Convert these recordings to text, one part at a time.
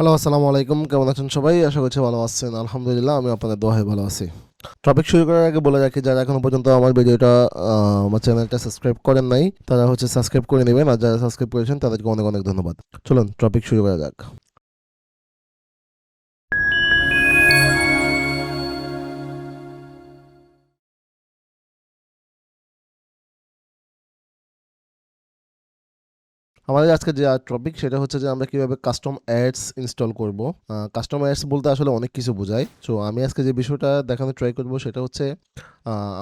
Hello, আসসালামু আলাইকুম। কেমন আছেন সবাই? আশা করছি ভালো আছেন। আলহামদুলিল্লাহ, আমি আপনাদের দোয়ায় ভালো আছি। টপিক শুরু করার আগে বলে রাখি, যারা এখনো পর্যন্ত আমার ভিডিওটা আমার চ্যানেলটা সাবস্ক্রাইব করেন নাই, তারা সাবস্ক্রাইব করে নেবেন। আর যারা সাবস্ক্রাইব করেছেন তাদেরকে অনেক অনেক ধন্যবাদ। চলুন টপিক শুরু করা যাক। আমাদের আজকে যে টপিক সেটা হচ্ছে যে আমরা কিভাবে কাস্টম অ্যাডস ইনস্টল করব। কাস্টম অ্যাডস বলতে আসলে অনেক কিছু বোঝায়। সো আমি আজকে যে বিষয়টা দেখানোর ট্রাই করব সেটা হচ্ছে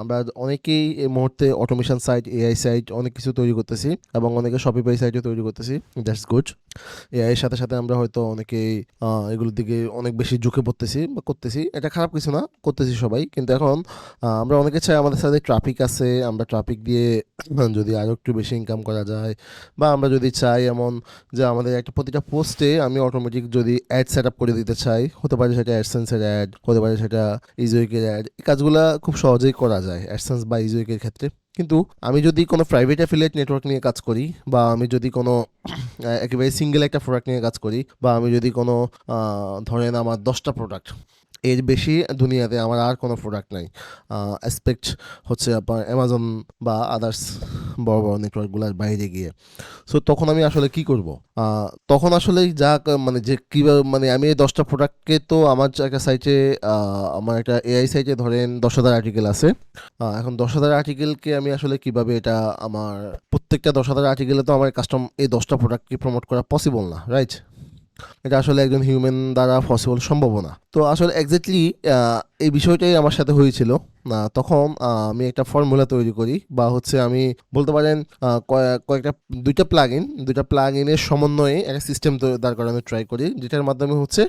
আমরা অনেকেই এই মুহূর্তে অটোমেশন সাইট, এআই সাইট অনেক কিছু তৈরি করতেছি এবং অনেকে শপিফাই সাইটও তৈরি করতেছি। That's good. এআই এর সাথে সাথে আমরা হয়তো অনেকেই এগুলোর দিকে অনেক বেশি ঝুঁকে পড়তেছি বা করতেছি। এটা খারাপ কিছু না, করতেছি সবাই। কিন্তু এখন আমরা অনেকে চাই আমাদের সাথে ট্রাফিক আছে, আমরা ট্রাফিক দিয়ে যদি আরও একটু বেশি ইনকাম করা যায়, বা আমরা যদি চাই এমন যে আমাদের একটা প্রতিটা পোস্টে আমি অটোমেটিক যদি অ্যাড সেট আপ করে দিতে চাই, হতে পারে সেটা অ্যাডসেন্সের অ্যাড, হতে পারে সেটা ইজুইকের অ্যাড। এই কাজগুলো খুব সহজেই করা যায় অ্যাডসেন্স বা ইজুইকের ক্ষেত্রে। কিন্তু আমি যদি কোনো প্রাইভেট অ্যাফিলিয়েট নেটওয়ার্ক নিয়ে কাজ করি, বা আমি যদি কোনো একেবারে সিঙ্গেল একটা প্রোডাক্ট নিয়ে কাজ করি, বা আমি যদি কোনো ধরেন আমার 10টা প্রোডাক্ট, এর বেশি দুনিয়াতে আমার আর কোনো প্রোডাক্ট নাই, অ্যাসপেক্ট হচ্ছে আপনার অ্যামাজন বা আদার্স বড় বড় নেটওয়ার্কগুলোর বাইরে গিয়ে। সো তখন আমি আসলে কি করব? তখন আসলে মানে যে কীভাবে, মানে আমি এই 10টা প্রোডাক্টকে তো আমার একটা সাইটে, আমার একটা এআই সাইটে ধরেন 10,000 আর্টিকেল আছে। এখন 10,000 আর্টিকেলকে আমি আসলে কিভাবে এটা আমার প্রত্যেকটা 10,000 আর্টিকেলে তো আমার কাস্টম এই 10টা প্রোডাক্টকে প্রমোট করা পসিবল না, রাইট? এটা আসলে একজন হিউম্যান দ্বারা পসিবল সম্ভব না। তো আসলে এক্স্যাক্টলি এই বিষয়টাই আমার সাথে হয়েছিল। তখন আমি একটা ফর্মুলা তৈরি করি, বা হচ্ছে আমি বলতে পারেন কয়েকটা দুইটা প্লাগ ইনের সমন্বয়ে একটা সিস্টেম দাঁড় করানোর ট্রাই করি, যেটার মাধ্যমে হচ্ছে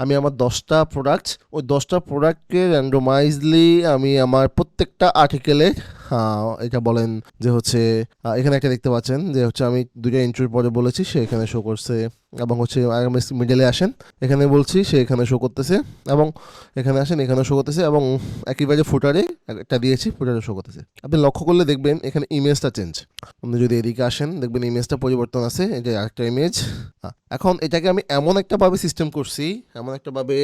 আমি আমার 10টা প্রোডাক্ট, ওই 10টা প্রোডাক্টকে র্যান্ডোমাইজলি আমি আমার প্রত্যেকটা আর্টিকেলে, এটা বলেন যে হচ্ছে এখানে একটা দেখতে পাচ্ছেন যে হচ্ছে আমি দুইটা ইন্ট্রির পরে বলেছি, সে এখানে শো করছে, এবং হচ্ছে মিডলে আসেন, এখানে বলছি, সে এখানে শো করতেছে, এবং এখানে আসেন, এখানে শো করতেছে, এবং একইবারে ফুটারে একটা দিয়েছি, ফুটারে শো করতেছে। আপনি লক্ষ্য করলে দেখবেন এখানে ইমেজটা চেঞ্জ। আপনি যদি এদিকে আসেন, দেখবেন ইমেজটা পরিবর্তন আছে, এই যে আরেকটা ইমেজ। এখন এটাকে আমি এমন একটা ভাবে সিস্টেম করছি, এমন একটা ভাবে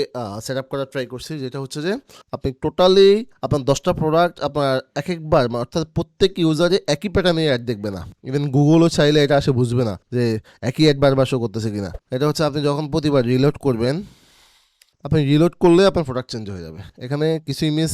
সেট আপ করার ট্রাই করছি, যেটা হচ্ছে যে আপনি টোটালি আপনার 10টা প্রোডাক্ট আপনার এক একবার, অর্থাৎ প্রত্যেক ইউজারে একই প্যাটার্নের অ্যাড দেখবে না। ইভেন গুগলও চাইলে এটা আসে বুঝবে না যে একই অ্যাড বারবার শো করতেছে কিনা। এটা হচ্ছে আপনি যখন প্রতিবার রিলোড করবেন, আপনি রিলোড করলে আপনার প্রোডাক্ট চেঞ্জ হয়ে যাবে। এখানে কিছু ইমেজ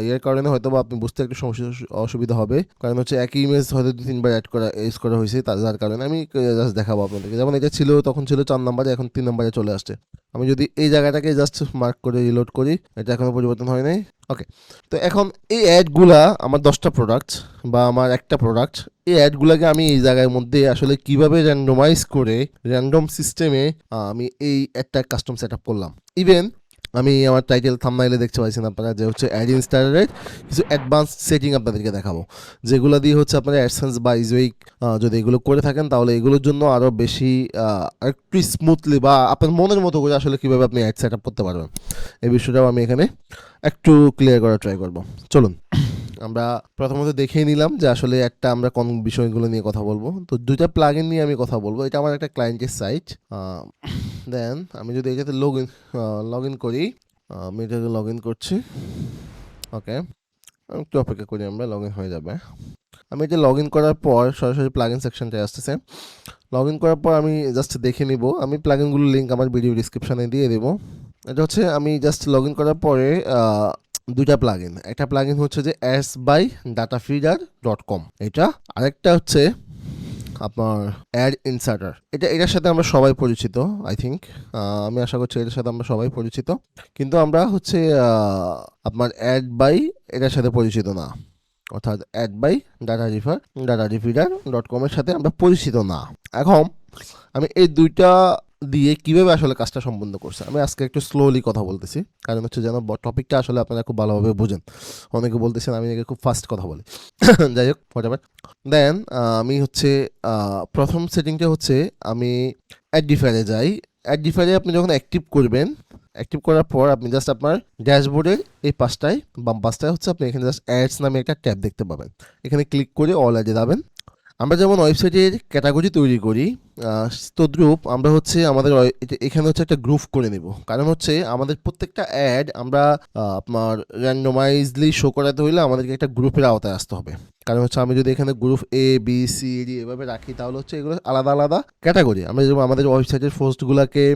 ইয়ের কারণে হয়তো বা আপনি বুঝতে একটু সমস্যা অসুবিধা হবে, কারণ হচ্ছে একই ইমেজ হয়তো 2-3 বার অ্যাড করা ইউজ করা হয়েছে, যার কারণে আমি জাস্ট দেখাবো আপনাদেরকে। যেমন এটা ছিল, তখন ছিল 4 নম্বরে, এখন 3 নম্বরে চলে আসছে। আমি যদি এই জায়গাটাকে জাস্ট মার্ক করে রিলোড করি, এটা এখনো পরিবর্তন হয় নাই। ওকে, তো এখন এই অ্যাডগুলা আমার 10টা প্রোডাক্ট বা আমার একটা প্রোডাক্ট, এই অ্যাডগুলোকে আমি এই জায়গার মধ্যে আসলে কিভাবে র্যান্ডোমাইজ করে র্যান্ডম সিস্টেমে আমি এই একটা কাস্টম সেট আপ করলাম। ইভেন আমি আমার টাইটেল থাম্বনেইলে দেখতে পাচ্ছেন আপনারা যে হচ্ছে অ্যাড ইনস্টারের কিছু অ্যাডভান্স সেটিং আপনাদেরকে দেখাবো, যেগুলো দিয়ে হচ্ছে আপনারা অ্যাডসেন্স বা ইজুইক যদি এগুলো করে থাকেন, তাহলে এগুলোর জন্য আরও বেশি একটু স্মুথলি বা আপনার মনের মতো করে আসলে কীভাবে আপনি অ্যাড সেট আপ করতে পারবেন, এই বিষয়টাও আমি এখানে একটু ক্লিয়ার করার ট্রাই করব। চলুন আমরা প্রথমত দেখেই নিলাম যে আসলে একটা আমরা কোন বিষয়গুলো নিয়ে কথা বলবো। তো দুইটা প্লাগইন নিয়ে আমি কথা বলবো। এটা আমার একটা ক্লায়েন্টের সাইট। দেন আমি যদি এটাতে লগ ইন করি, আমি এটাতে লগ ইন করছি। ওকে, একটু অপেক্ষা করি, আমরা লগ ইন হয়ে যাবে। আমি এটা লগ ইন করার পর সরাসরি প্লাগইন সেকশনটায় আসতেছে। লগ ইন করার পর আমি জাস্ট দেখে নিব, আমি প্লাগইনগুলোর লিঙ্ক আমার ভিডিও ডিসক্রিপশানে দিয়ে দেবো। এটা হচ্ছে আমি জাস্ট লগ ইন করার পরে দুইটা প্লাগইন, একটা প্লাগইন হচ্ছে যে ads.datafeeder.com, এটা আরেকটা হচ্ছে আপনার অ্যাড ইনসার্টার। এটার সাথে আমরা সবাই পরিচিত, আই থিঙ্ক। আমি আশা করছি এটার সাথে আমরা সবাই পরিচিত, কিন্তু আমরা হচ্ছে আপনার অ্যাড বাই এটার সাথে পরিচিত না, অর্থাৎ অ্যাড বাই datafeeder.com এর সাথে আমরা পরিচিত না। এখন আমি এই দুইটা দিয়ে কিভাবে আসলে কাজটা সম্পন্ন করছে, আমি আজকে একটু স্লোলি কথা বলতেছি, কারণ হচ্ছে যেন টপিকটা আসলে আপনারা খুব ভালোভাবে বোঝেন। অনেকে বলতেছেন আমি নাকি খুব ফাস্ট কথা বলি। যাই হোক, হোয়াটএভার। দেন আমি হচ্ছে প্রথম সেটিংটা হচ্ছে আমি অ্যাডিফায়ারে যাই। অ্যাডিফায়ারে আপনি যখন অ্যাক্টিভ করবেন, অ্যাক্টিভ করার পর আপনি জাস্ট আপনার ড্যাশবোর্ডের এই পাশটায়, বাম পাশটায় হচ্ছে আপনি এখানে জাস্ট অ্যাডস নামে একটা ট্যাব দেখতে পাবেন। এখানে ক্লিক করে অল অ্যাডে যাবেন। আমরা যেমন ওয়েবসাইটের ক্যাটাগরি তৈরি করি, তদ্রূপ আমরা হচ্ছে আমাদের এখানে হচ্ছে একটা গ্রুপ করে নিব, কারণ হচ্ছে আমাদের প্রত্যেকটা অ্যাড আমরা আপনার র্যান্ডমাইজলি শো করাতে হইলে আমাদেরকে একটা গ্রুপের আওতায় আসতে হবে। কারণ হচ্ছে আমি যদি এখানে group A B C D এভাবে রাখি তাহলে হচ্ছে এগুলো আলাদা আলাদা ক্যাটাগরি। আমরা যেমন আমাদের ওয়েবসাইটের পোস্টগুলোকে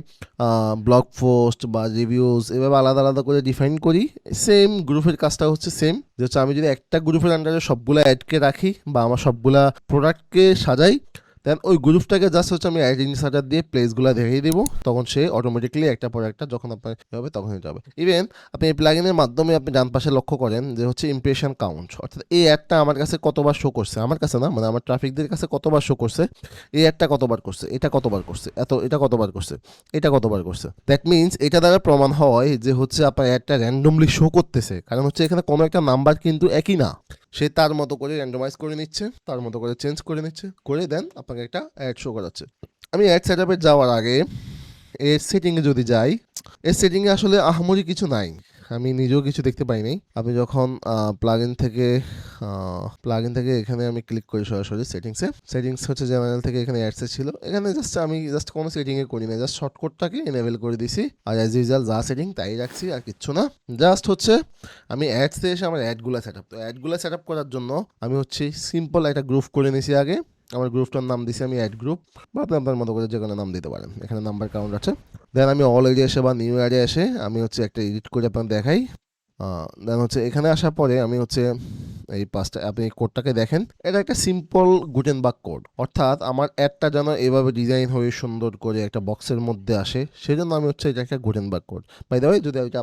ব্লগ পোস্ট বা রিভিউজ এভাবে আলাদা আলাদা করে ডিফাইন করি, সেম গ্রুপের কাজটা হচ্ছে সেম। যে হচ্ছে আমি যদি একটা গ্রুপের আন্ডারে সবগুলা অ্যাডকে রাখি বা আমার সবগুলা প্রোডাক্টকে সাজাই, দেন ওই গ্রুপটাকে জাস্ট হচ্ছে আমি অ্যাড ইনসার্টার দিয়ে প্লেসগুলো দেখিয়ে দিব, তখন সে অটোমেটিকলি একটা পর একটা যখন আপনার হবে তখন হয়ে যাবে। ইভেন আপনি এই প্লাগইনের মাধ্যমে আপনি ডান পাশে লক্ষ্য করেন যে হচ্ছে ইমপ্রেশন কাউন্ট, অর্থাৎ এই অ্যাডটা আমার কাছে কতবার শো করছে, আমার কাছে না মানে আমার ট্রাফিকদের কাছে কতবার শো করছে, এই অ্যাডটা কতবার করছে, এটা কতবার করছে, এটা কতবার করছে, এটা কতবার করছে। দ্যাট মিনস এটা দ্বারা প্রমাণ হয় যে হচ্ছে আপনার অ্যাডটা র্যান্ডমলি শো করতেছে, কারণ হচ্ছে এখানে কোনো একটা নাম্বার কিন্তু একই না, সে তার মতো করে র্যান্ডমাইজ করে নিচ্ছে, তার মতো করে চেঞ্জ করে নিচ্ছে, করে দেন আপনাকে একটা অ্যাড শো করাচ্ছে। আমি অ্যাড সেট আপে যাওয়ার আগে এর সেটিংয়ে যদি যাই, এর সেটিংয়ে আসলে আহামরি কিছু নাই, আমি নিজেও কিছু দেখতে পাই নাই। আমি যখন প্লাগ ইন থেকে এখানে আমি ক্লিক করি সরাসরি সেটিংস হচ্ছে জেনারেল থেকে এখানে অ্যাডসে ছিল, এখানে আমি কোনো সেটিংয়ে করি না, জাস্ট শর্টকাটটাকে এনেবল করে দিছি, আর অ্যাজ ইউজুয়াল যা সেটিং তাই রাখছি, আর কিচ্ছু না। জাস্ট হচ্ছে আমি অ্যাডসে এসে আমার অ্যাডগুলো সেট আপ, তো অ্যাডগুলো সেট আপ করার জন্য আমি হচ্ছে সিম্পল একটা গ্রুপ করে নিছি আগে। আমার গ্রুপটার নাম দিছি আমি অ্যাড গ্রুপ, বা আপনি আপনার মতো করে যে কোনো নাম দিতে পারেন, এখানে নাম্বার কাউন্ট আছে। দেন আমি অল এরিয়া এসে বা নিউ এরিয়া এসে আমি হচ্ছে একটা এডিট করে আপনার দেখাই। দেন হচ্ছে এখানে আসার পরে আমি হচ্ছে এই পাঁচটা আপনি কোডটাকে দেখেন, এটা একটা সিম্পল গুটেনবার্গ কোড, অর্থাৎ আমার অ্যাডটা যেন এভাবে ডিজাইন হয়ে সুন্দর করে একটা বক্সের মধ্যে আসে, সেই জন্য আমি হচ্ছে এটা একটা Gutenberg code. By the way, যদি এটা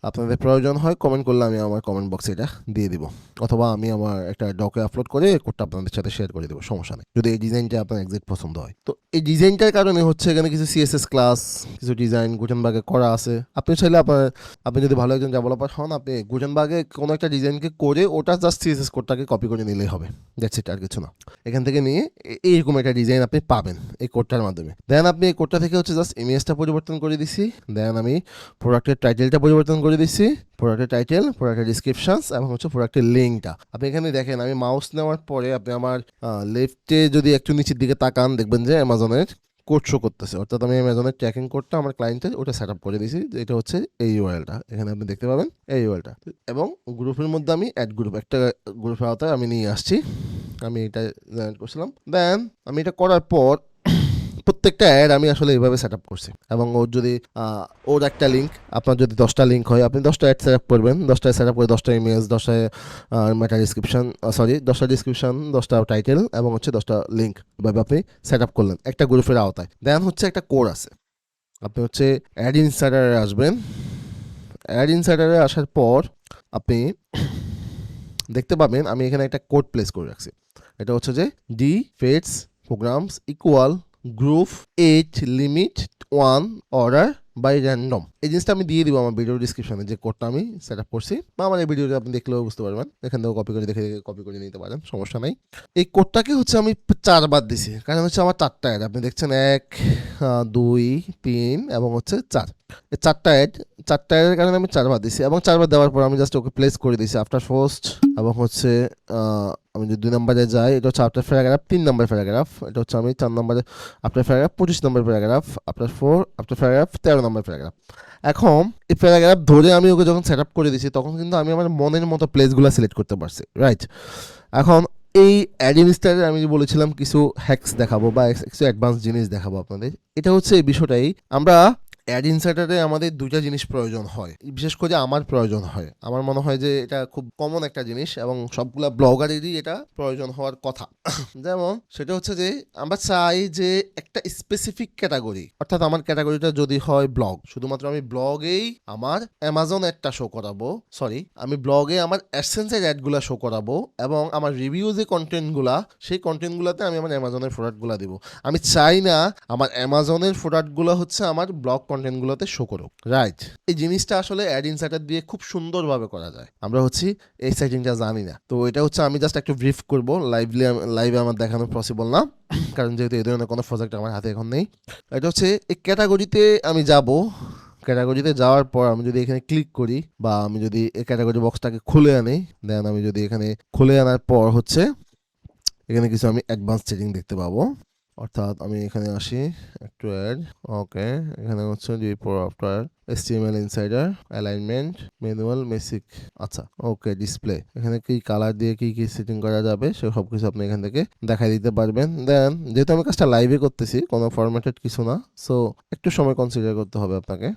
আপনাদের প্রয়োজন হয় কমেন্ট করলে আমি আমার কমেন্ট বক্সে এটা দিয়ে দিব, অথবা আমি আমার একটা ডকে আপলোড করে কোডটা আপনাদের সাথে শেয়ার করে দেবো, সমস্যা নেই, যদি এই ডিজাইনটা আপনার এক্সাক্ট পছন্দ হয়। তো এই ডিজাইনটার কারণে হচ্ছে এখানে কিছু সিএসএস ক্লাস, কিছু ডিজাইন গুটেনবার্গে করা আছে। আপনি চাইলে আপনি যদি ভালো একজন ডেভেলপার হন, আপনি গুটেনবার্গে কোনো একটা ডিজাইনকে করে ওটা জাস্ট সিএসএস কোডটাকে কপি করে নিলেই হবে, দ্যাটস ইট, আর কিছু না। এখান থেকে নিয়ে এইরকম একটা ডিজাইন আপনি পাবেন এই কোডটার মাধ্যমে। দেন আপনি এই কোডটা থেকে হচ্ছে জাস্ট ইমেজটা পরিবর্তন করে দিছি, দেন আমি প্রোডাক্টের টাইটেলটা পরিবর্তন করে দিচ্ছি, প্রোডাক্টের টাইটেল, প্রোডাক্টের ডিসক্রিপশনস এবং হচ্ছে প্রোডাক্টের লিঙ্কটা। আপনি এখানে দেখেন আমি মাউস নেওয়ার পরে আপনি আমার লেফটে যদি একটু নিচের দিকে তাকান দেখবেন যে অ্যামাজনের কোড শো করতেছে, অর্থাৎ আমি অ্যামাজনের ট্র্যাকিং কোডটা আমার ক্লায়েন্টের ওটা সেট আপ করে দিয়েছি, এটা হচ্ছে এই ইউআরএলটা, এখানে আপনি দেখতে পাবেন এই ইউআরএলটা। এবং গ্রুপের মধ্যে আমি অ্যাড গ্রুপ, একটা গ্রুপের আওতায় আমি নিয়ে আসছি, আমি এটা জয়েন করছিলাম। দেন আমি এটা করার পর প্রত্যেকটা অ্যাড আমি আসলে এইভাবে সেট আপ করছি, এবং ওর যদি ওর একটা লিঙ্ক, আপনার যদি 10টা লিঙ্ক হয় আপনি 10টা অ্যাড সেট আপ করবেন, 10টা সেট আপ করে 10টা ইমেজ, 10টা মেটা ডিসক্রিপশন, 10টা ডিসক্রিপশন, 10টা টাইটেল এবং হচ্ছে 10টা লিঙ্ক, এভাবে আপনি সেট আপ করলেন একটা গ্রুপের আওতায়। দেন হচ্ছে একটা কোড আছে, আপনি হচ্ছে অ্যাড ইনসাইডারে আসবেন। অ্যাড ইনসাইডারে আসার পর আপনি দেখতে পাবেন আমি এখানে একটা কোড প্লেস করে রাখছি, এটা হচ্ছে যে D fates programs equal group 8 limit 1 order by random. এই জিনিসটা আমি দিয়ে দিব আমার ভিডিও ডিসক্রিপশনে, যে কোডটা আমি সেট আপ করছি, বা আমার এই ভিডিওটা আপনি দেখলেও বুঝতে পারবেন, এখান থেকে কপি করে দেখে কপি করে নিতে পারেন, সমস্যা নাই। এই কোডটাকে হচ্ছে আমি 4বার দিছি, কারণ হচ্ছে আমার 4টা অ্যাড, আপনি দেখছেন 1 2 3 এবং হচ্ছে 4, এই 4টা অ্যাডের কারণে আমি 4বার দিছি, এবং 4বার দেওয়ার পর আমি জাস্ট ওকে প্লেস করে দিছি আফটার পোস্ট। এবং হচ্ছে আমি যদি 2 নম্বরে যাই, এটা হচ্ছে আফটার প্যারাগ্রাফ 3 নম্বর প্যারাগ্রাফ, এটা হচ্ছে আমি 4 নম্বরে আফটার প্যারাগ্রাফ 25 নম্বর প্যারাগ্রাফ, আফটার প্যারাগ্রাফ 13 নম্বর প্যারাগ্রাফ। এখন এই প্যারাগ্রাফ ধরে আমি ওকে যখন সেট আপ করে দিছি তখন কিন্তু আমি আমার মনের মতো প্লেসগুলো সিলেক্ট করতে পারছি, রাইট। এখন এই অ্যাডমিনিস্ট্রেটর আমি বলেছিলাম কিছু হ্যাকস দেখাবো বা কিছু অ্যাডভান্স জিনিস দেখাবো আপনাদের, এটা হচ্ছে এই বিষয়টাই। আমরা অ্যাড ইনসার্টারে আমাদের 2টা জিনিস প্রয়োজন হয়, বিশেষ করে আমার প্রয়োজন হয়, আমার মনে হয় যে এটা খুব কমন একটা জিনিস এবং সবগুলা ব্লগারেরই এটা প্রয়োজন হওয়ার কথা। যেমন সেটা হচ্ছে যে আমরা চাই যে একটা স্পেসিফিক ক্যাটাগরি, অর্থাৎ আমার ক্যাটাগরিটা যদি হয় ব্লগ, শুধুমাত্র আমি ব্লগেই আমার অ্যামাজন অ্যাডটা শো করাবো, আমি ব্লগে আমার অ্যাডসেন্সের অ্যাডগুলা শো করাবো, এবং আমার রিভিউ যে কন্টেন্টগুলা সেই কন্টেন্টগুলোতে আমি আমার অ্যামাজনের প্রোডাক্টগুলো দিব। আমি চাই না আমার অ্যামাজনের প্রোডাক্টগুলো হচ্ছে আমার ব্লগ কন্টেন্টগুলোতে শো করুক, রাইট। এই জিনিসটা আসলে অ্যাড ইনসার্টার দিয়ে খুব সুন্দরভাবে করা যায়, আমরা হচ্ছে এই সেটিংটা জানি না। তো এটা হচ্ছে আমি জাস্ট একটু ব্রিফ করবো, লাইভে আমার দেখানো পসিবল না, কারণ যেহেতু এই ধরনের কোনো প্রজেক্ট আমার হাতে এখন নেই। এটা হচ্ছে এই ক্যাটাগরিতে আমি যাব, ক্যাটাগরিতে যাওয়ার পর আমি যদি এখানে ক্লিক করি বা আমি যদি এই ক্যাটাগরি বক্সটাকে খুলে আনি, দেন আমি যদি এখানে খুলে আনার পর হচ্ছে এখানে কিছু আমি অ্যাডভান্স সেটিং দেখতে পাবো। অর্থাৎ আমি এখানে আসি, একটু অ্যাড, ওকে, এখানে হচ্ছে before after, HTML insider, alignment, manual, basic, আচ্ছা ওকে, ডিসপ্লে, এখানে কি কালার দিয়ে কি কি সেটিং করা যাবে সে সব কিছু আপনি এখান থেকে দেখাই দিতে পারবেন। দেন যেহেতু আমি কাজটা লাইভে করতেছি, কোনো ফরম্যাটেড কিছু না, সো একটু সময় কনসিডার করতে হবে আপনাকে।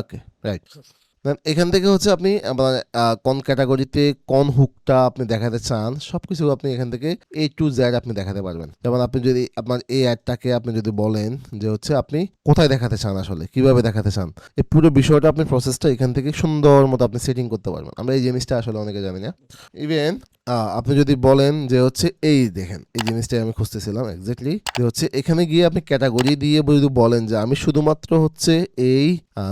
ওকে, রাইট। দেন এখান থেকে হচ্ছে আপনি কোন ক্যাটাগরিতে কোন হুকটা আপনি দেখাতে চান সব কিছু আপনি এখান থেকে A to Z আপনি দেখাতে পারবেন। যেমন আপনি যদি আপনার এই অ্যাডটাকে আপনি যদি বলেন যে হচ্ছে আপনি কোথায় দেখাতে চান, আসলে কিভাবে দেখাতে চান, এই পুরো বিষয়টা আপনি প্রসেসটা এখান থেকে সুন্দর মতো আপনি সেটিং করতে পারবেন। আমরা এই জিনিসটা আসলে অনেকে জানি না। ইভেন আপনি যদি বলেন যে হচ্ছে এই দেখেন এই জিনিসটাই আমি খুঁজতেছিলাম এক্স্যাক্টলি, যে হচ্ছে এখানে গিয়ে আপনি ক্যাটাগরি দিয়ে যদি বলেন যে আমি শুধুমাত্র হচ্ছে এই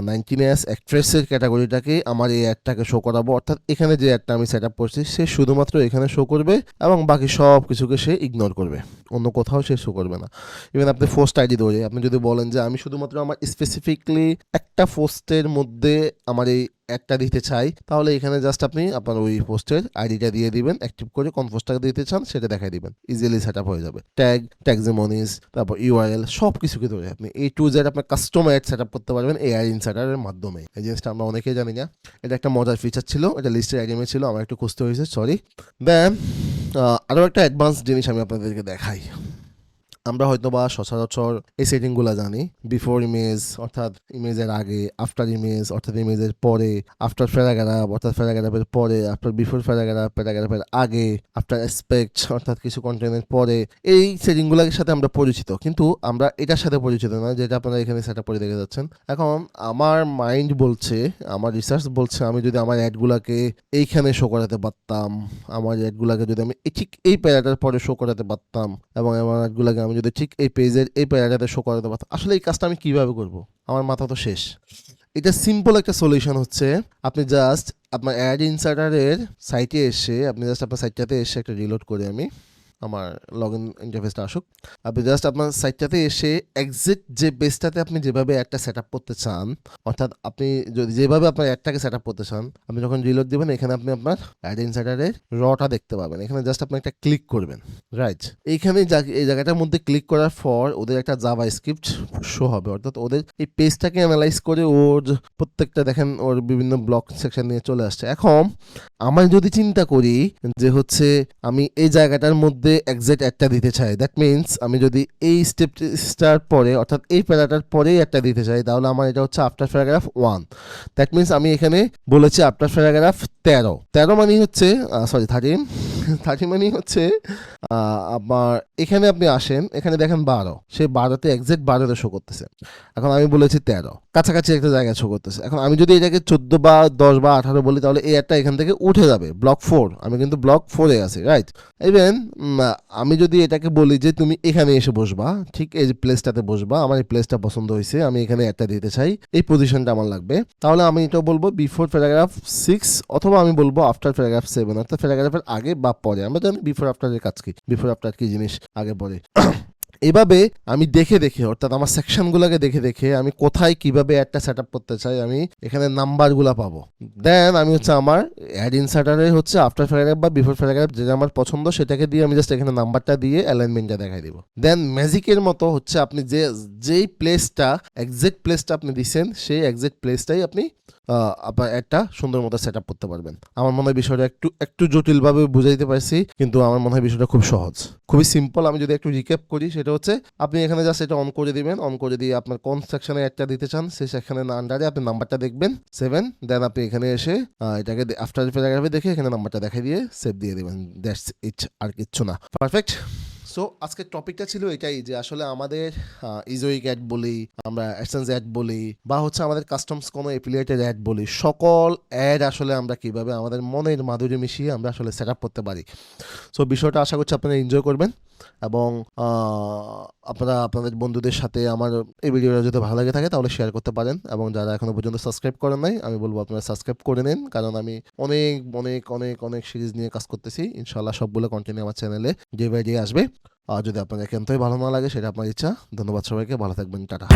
19S অ্যাক্ট্রেসের ক্যাটাগরিটাকে আমার এই অ্যাডটাকে শো করাবো, অর্থাৎ এখানে যে অ্যাডটা আমি সেট আপ করছি সে শুধুমাত্র এখানে শো করবে এবং বাকি সব কিছুকে সে ইগনোর করবে, অন্য কোথাও সে শো করবে না। ইভেন আপনি পোস্ট আইডি ধরে আপনি যদি বলেন যে আমি শুধুমাত্র আমার স্পেসিফিকলি একটা পোস্টের মধ্যে আমার এই একটা দিতে চাই, তাহলে এখানে জাস্ট আপনি আপনার ওই পোস্টের আইডিটা দিয়ে দিবেন, অ্যাক্টিভ করে কোন পোস্টটাকে দিতে চান সেটা দেখাই দিবেন, ইজিলি সেট আপ হয়ে যাবে। ট্যাগজেমনিজ, তারপর ইউআরএল সব কিছুকে ধরে আপনি A to Z আপনার কাস্টম অ্যাড সেট আপ করতে পারবেন এআই ইনসার্টারের মাধ্যমে। এই জিনিসটা আমরা অনেকেই জানি না, এটা একটা মজার ফিচার ছিল, এটা লিস্টের আইটেমে ছিল, আমার একটু খুঁজতে হয়েছে, সরি। দেন আরও একটা অ্যাডভান্স জিনিস আমি আপনাদেরকে দেখাই। আমরা হয়তো বা সচরাচর এই সেটিংগুলো জানি, বিফোর ইমেজ অর্থাৎ ইমেজের আগে, আফটার ইমেজ অর্থাৎ ইমেজের পরে, আফটার প্যারাগ্রাফ অর্থাৎ প্যারাগ্রাফের পরে, আফটার বিফোর প্যারাগ্রাফ প্যারাগ্রাফের আগে, আফটার অ্যাসপেক্ট অর্থাৎ কিছু কন্টেন্টের পরে। এই সেটিংগুলোর সাথে আমরা পরিচিত, কিন্তু আমরা এটার সাথে পরিচিত না যেটা আপনারা এখানে সেট আপ করে দেখে যাচ্ছেন। এখন আমার মাইন্ড বলছে, আমার রিসার্চ বলছে, আমি যদি আমার অ্যাডগুলোকে এইখানে শো করাতে পারতাম, আমার অ্যাডগুলোকে যদি আমি ঠিক এই প্যারাটার পরে শো করাতে পারতাম, এবং আমার অ্যাডগুলোকে আমি যদি ঠিক এই পেজের এই প্যারাটাতে শো করাতে পারতাম, আসলে এই কাজটা আমি কিভাবে করব? আমার মাথা তো শেষ। এটা সিম্পল একটা সলিউশন হচ্ছে, আপনি জাস্ট আপনার অ্যাড ইনসার্টারের সাইটে এসে আপনি জাস্ট আপনার সাইটটাতে এসে একটা রিলোড করে আমি আমার লগ ইন ইন্টারফেসটা আসুক, আপনি জাস্ট আপনার সাইটটাতে এসে এক্সিট যে পেজটাতে আপনি যেভাবে একটা সেট আপ করতে চান, অর্থাৎ আপনি যদি যেভাবে আপনার অ্যাডটাকে সেট আপ করতে চান, আপনি যখন রিলোড দেবেন এখানে আপনি আপনার অ্যাড ইনসার্টারের রটা দেখতে পাবেন। এখানে জাস্ট আপনি একটা ক্লিক করবেন, রাইট। এইখানে এই জায়গাটার মধ্যে ক্লিক করার পর ওদের একটা জাভা স্ক্রিপ্ট শো হবে, অর্থাৎ ওদের এই পেজটাকে অ্যানালাইজ করে ওর প্রত্যেকটা দেখেন ওর বিভিন্ন ব্লক সেকশন নিয়ে চলে আসছে। এখন আমি যদি চিন্তা করি যে হচ্ছে আমি এই জায়গাটার মধ্যে এক্সাক্ট একটা দিতে চাই, দ্যাট মিনস আমি যদি এই স্টেপটার পরে অর্থাৎ এই প্যারাটার পরেই একটা দিতে চাই, তাহলে আমার এটা হচ্ছে আফটার প্যারাগ্রাফ 1। দ্যাট মিনস আমি এখানে বলেছি আফটার প্যারাগ্রাফ 13 মানে হচ্ছে 13 মানে হচ্ছে আপনার এখানে আপনি আসেন, এখানে দেখেন 12, সে 12তে এক্সাক্ট 12তে শো করতেছে। এখন আমি বলেছি 13, কাছাকাছি একটা জায়গায় শো করতেছে। এখন আমি যদি এটাকে 14 বা 10 বা 18 বলি, তাহলে এই একটা এখান থেকে উঠে যাবে, ব্লক 4, আমি কিন্তু ব্লক 4-এ আছি, রাইট। ইভেন আমি যদি এটাকে বলি যে তুমি এখানে এসে বসবা, ঠিক এই যে প্লেসটাতে বসবা, আমার এই প্লেসটা পছন্দ হয়েছে, আমি এখানে একটা দিতে চাই, এই পজিশনটা আমার লাগবে, তাহলে আমি এটা বলবো বিফোর প্যারাগ্রাফ 6, অথবা আমি বলবো আফটার প্যারাগ্রাফ 7, অর্থাৎ প্যারাগ্রাফের আগে বা পরে। আমরা জানি বিফোর আফটারের কাজ কি, বিফোর আফটার কি জিনিস, আগে পরে। এভাবে আমি দেখে দেখে অর্থাৎ আমার সেকশনগুলোকে দেখে দেখে আমি কোথায় কিভাবে একটা সেট আপ করতে চাই, আমি এখানে নাম্বারগুলো পাবো। দেন আমি হচ্ছে আমার অ্যাড ইনসার্টারে হচ্ছে আফটার প্যারাগ্রাফ বা বিফোর প্যারাগ্রাফ যেটা আমার পছন্দ সেটাকে দিয়ে আমি জাস্ট এখানে নাম্বারটা দিয়ে অ্যালাইনমেন্টটা দেখাই দিব। দেন ম্যাজিকের মতো হচ্ছে আপনি যেই প্লেসটা এক্সাক্ট প্লেসটা আপনি দিচ্ছেন সেই এক্সাক্ট প্লেসটাই আপনি আপনার একটা সুন্দর মতো সেট আপ করতে পারবেন। আমার মনে হয় বিষয়টা একটু জটিলভাবে বুঝাইতে পারছি, কিন্তু আমার মনে হয় বিষয়টা খুব সহজ, খুবই সিম্পল। আমি যদি একটু রিক্যাপ করি, সেটা হচ্ছে আপনি এখানে জাস্ট এটা অন করে দিবেন, অন করে দিয়ে আপনার কোন সেকশনে একটা দিতে চান সেই সেকশনের আন্ডারে আপনি নাম্বারটা দেখবেন 7, দেন আপনি এখানে এসে এটাকে আফটার প্যারাগ্রাফে দেখে এখানে নাম্বারটা দেখাই দিয়ে সেভ দিয়ে দেবেন, দ্যাটস ইট, আর কিচ্ছু না। পারফেক্ট। সো আজকের টপিকটা ছিল এটাই যে আসলে আমাদের ইজোইক অ্যাড বলি, আমরা অ্যাডসেন্স অ্যাড বলি, বা হচ্ছে আমাদের কাস্টমস কোনো এফিলিয়েটেড অ্যাড বলি, সকল অ্যাড আসলে আমরা কিভাবে আমাদের মনের মাধুরী মিশিয়ে আমরা আসলে সেট আপ করতে পারি। সো বিষয়টা আশা করছি আপনারা এনজয় করবেন, এবং আপনারা আপনাদের বন্ধুদের সাথে আমার এই ভিডিওটা যদি ভালো লাগে থাকে তাহলে শেয়ার করতে পারেন, এবং যারা এখনো পর্যন্ত সাবস্ক্রাইব করেন নাই আমি বলবো আপনারা সাবস্ক্রাইব করে নিন, কারণ আমি অনেক অনেক অনেক অনেক সিরিজ নিয়ে কাজ করতেছি। ইনশাল্লাহ সবগুলো কন্টেন্ট আমার চ্যানেলে ডে বাই ডে আসবে। আর যদি আপনাদের একান্তই ভালো না লাগে সেটা আপনার ইচ্ছা। ধন্যবাদ সবাইকে, ভালো থাকবেন, টাটা।